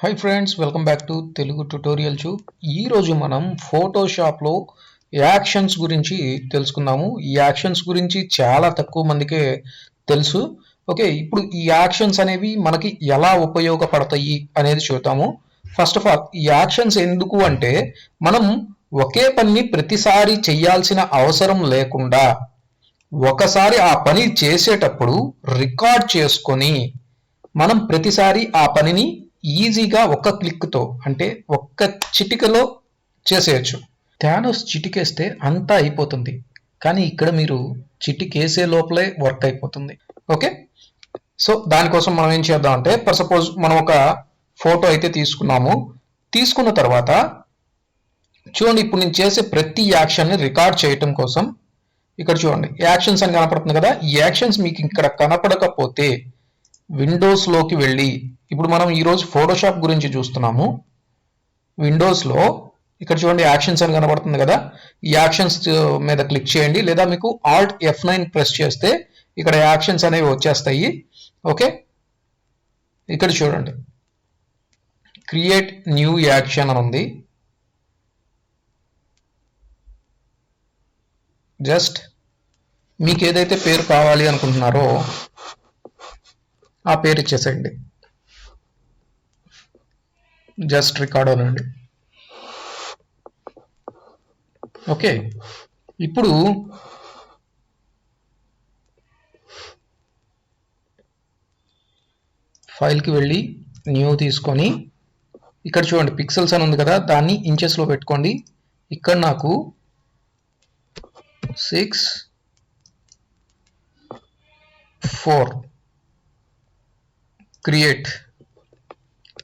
Hi friends, welcome back to Telugu tutorial tube. ఈరోజు మనం ఫోటోషాప్లో actions గురించి తెలుసుకుందాము. ఈ యాక్షన్స్ గురించి చాలా తక్కువ మందికే తెలుసు. ఓకే, ఇప్పుడు ఈ యాక్షన్స్ అనేవి మనకి ఎలా ఉపయోగపడతాయి అనేది చూద్దాము. ఫస్ట్ ఆఫ్ ఆల్, ఈ యాక్షన్స్ ఎందుకు అంటే మనం ఒకే పని ప్రతిసారి చేయాల్సిన అవసరం లేకుండా ఒకసారి ఆ పని చేసేటప్పుడు రికార్డ్ చేసుకొని మనం ప్రతిసారి ఆ పనిని ఈజీగా ఒక్క క్లిక్తో అంటే ఒక్క చిటికలో చేసేయచ్చు. థానోస్ చిటికేస్తే అంతా అయిపోతుంది, కానీ ఇక్కడ మీరు చిటికేసే లోపలే వర్క్ అయిపోతుంది. ఓకే, సో దానికోసం మనం ఏం చేద్దాం అంటే, ఫర్ సపోజ్ మనం ఒక ఫోటో అయితే తీసుకున్న తర్వాత చూడండి, ఇప్పుడు నేను చేసే ప్రతి యాక్షన్ని రికార్డ్ చేయటం కోసం ఇక్కడ చూడండి యాక్షన్స్ అని కనపడుతుంది కదా. ఈ యాక్షన్స్ మీకు ఇక్కడ కనపడకపోతే విండోస్లోకి వెళ్ళి, ఇప్పుడు మనం ఈరోజు ఫోటోషాప్ గురించి చూస్తున్నాము. విండోస్లో ఇక్కడ చూడండి యాక్షన్స్ అని కనబడుతుంది కదా. ఈ యాక్షన్స్ మీద క్లిక్ చేయండి, లేదా మీకు ఆల్ట్ F9 ప్రెస్ చేస్తే ఇక్కడ యాక్షన్స్ అనేవి వచ్చేస్తాయి. ఓకే, ఇక్కడ చూడండి క్రియేట్ న్యూ యాక్షన్ అని ఉంది. జస్ట్ మీకు ఏదైతే పేరు కావాలి అనుకుంటున్నారో ఆ పేరు ఇచ్చేసేయండి. జస్ట్ రికార్డ్ అనండి. ఓకే, ఇప్పుడు ఫైల్కి వెళ్ళి న్యూ తీసుకొని ఇక్కడ చూడండి పిక్సెల్స్ అని ఉంది కదా, దాన్ని ఇంచెస్లో పెట్టుకోండి. ఇక్కడ నాకు 6:4 క్రియేట్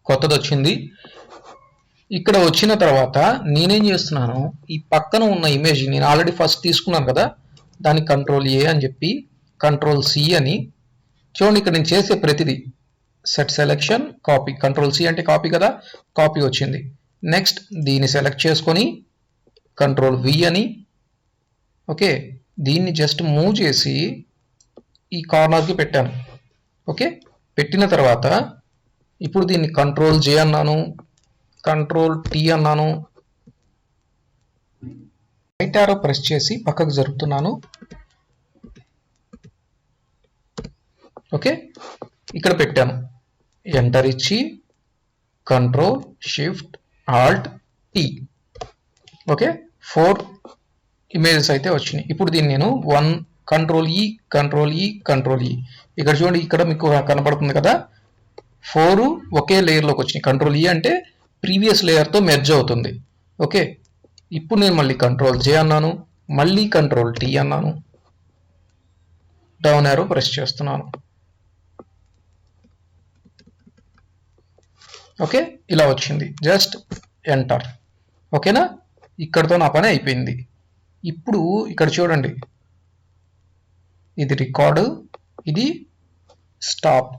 కొత్తది వచ్చింది. ఇక్కడ వచ్చిన తర్వాత నేనేం చేస్తున్నాను, ఈ పక్కన ఉన్న ఇమేజ్ నేను ఆల్రెడీ ఫస్ట్ తీసుకున్నాను కదా, దాన్ని Ctrl+A అని చెప్పి Ctrl+C అని చూడండి. ఇక్కడ నేను చేసే ప్రతిదీ సెట్ సెలెక్షన్ కాపీ, Ctrl+C అంటే కాపీ కదా, కాపీ వచ్చింది. నెక్స్ట్ దీన్ని సెలెక్ట్ చేసుకొని Ctrl+V అని, ఓకే, దీన్ని జస్ట్ మూవ్ చేసి ఈ కార్నర్కి పెట్టాను. ఓకే, పెట్టిన తర్వాత ఇప్పుడు దీన్ని Ctrl+J అన్నాను, Ctrl+T అన్నాను, రైట్ యారో ప్రెస్ చేసి పక్కకు జరుపుతున్నాను. ఓకే, ఇక్కడ పెట్టాను. ఎంటర్ ఇచ్చి Ctrl+Shift+Alt+T. ఓకే, 4 ఇమేజెస్ అయితే వచ్చినాయి. ఇప్పుడు దీన్ని నేను Ctrl+E Ctrl+E ఇక్కడ చూడండి, ఇక్కడ మీకు కనపడుతుంది కదా, 4 ఒకే లేయర్లోకి వచ్చినాయి. Ctrl+E అంటే ప్రీవియస్ లేయర్తో మెర్జ్ అవుతుంది. ఓకే, ఇప్పుడు నేను మళ్ళీ Ctrl+J అన్నాను, మళ్ళీ Ctrl+T అన్నాను, డౌన్ యారో ప్రెస్ చేస్తున్నాను. ఓకే, ఇలా వచ్చింది. Just enter. ఓకేనా, ఇక్కడతో నా పని అయిపోయింది. ఇప్పుడు ఇక్కడ చూడండి, ఇది రికార్డు, ఇది స్టాప్.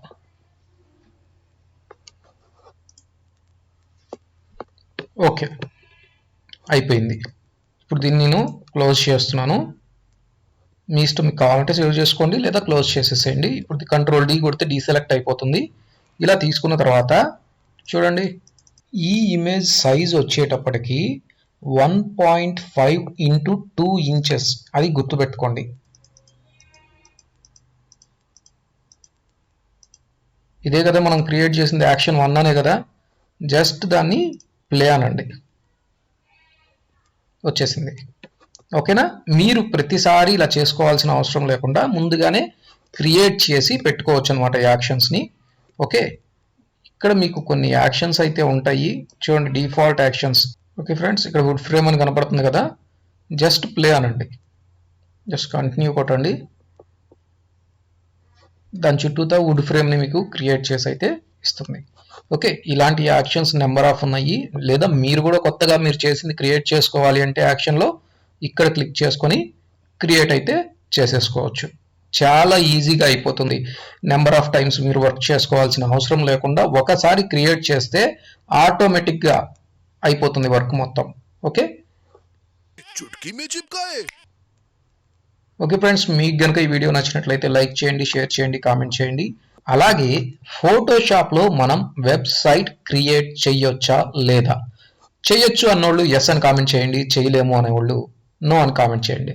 ఓకే, అయిపోయింది. ఇప్పుడు దీన్ని నేను క్లోజ్ చేస్తున్నాను. మీ ఇష్టం, మీకు కావాలంటే సేవ్ చేసుకోండి లేదా క్లోజ్ చేసేసేయండి. ఇప్పుడు Ctrl+D కొడితే డీసెలెక్ట్ అయిపోతుంది. ఇలా తీసుకున్న తర్వాత చూడండి, ఈ ఇమేజ్ సైజ్ వచ్చేటప్పటికి 1.5 × 2 ఇంచెస్, అది గుర్తుపెట్టుకోండి. ఇదే కదా మనం క్రియేట్ చేసింది, యాక్షన్ 1 అనే కదా. జస్ట్ దాన్ని ప్లే అనండి, వచ్చేసింది. ఓకేనా, మీరు ప్రతిసారి ఇలా చేసుకోవాల్సిన అవసరం లేకుండా ముందుగానే క్రియేట్ చేసి పెట్టుకోవచ్చు అనమాట యాక్షన్స్ని. ఓకే, ఇక్కడ మీకు కొన్ని యాక్షన్స్ అయితే ఉంటాయి చూడండి, డిఫాల్ట్ యాక్షన్స్. ఓకే ఫ్రెండ్స్, ఇక్కడ వుడ్ ఫ్రేమ్ అని కనపడుతుంది కదా, జస్ట్ ప్లే అనండి, జస్ట్ కంటిన్యూ కొట్టండి. దాని చుట్టూతో వుడ్ ఫ్రేమ్ని మీకు క్రియేట్ చేసి అయితే ఇస్తుంది. ఓకే, ఇలాంటి యాక్షన్స్ నెంబర్ ఆఫ్ ఉన్నాయి. లేదా మీరు కూడా కొత్తగా మీరు చేసింది క్రియేట్ చేసుకోవాలి అంటే యాక్షన్లో ఇక్కడ క్లిక్ చేసుకొని క్రియేట్ అయితే చేసేసుకోవచ్చు. చాలా ఈజీగా అయిపోతుంది. నెంబర్ ఆఫ్ టైమ్స్ మీరు వర్క్ చేసుకోవాల్సిన అవసరం లేకుండా ఒకసారి క్రియేట్ చేస్తే ఆటోమేటిక్గా అయిపోతుంది వర్క్ మొత్తం. ఓకే, ఓకే ఫ్రెండ్స్, మీకు కనుక ఈ వీడియో నచ్చినట్లయితే లైక్ చేయండి, షేర్ చేయండి, కామెంట్ చేయండి. అలాగే ఫోటోషాప్లో మనం వెబ్సైట్ క్రియేట్ చేయొచ్చా లేదా? చేయొచ్చు అన్నోళ్ళు ఎస్ అని కామెంట్ చేయండి, చేయలేము అనేవాళ్ళు నో అని కామెంట్ చేయండి.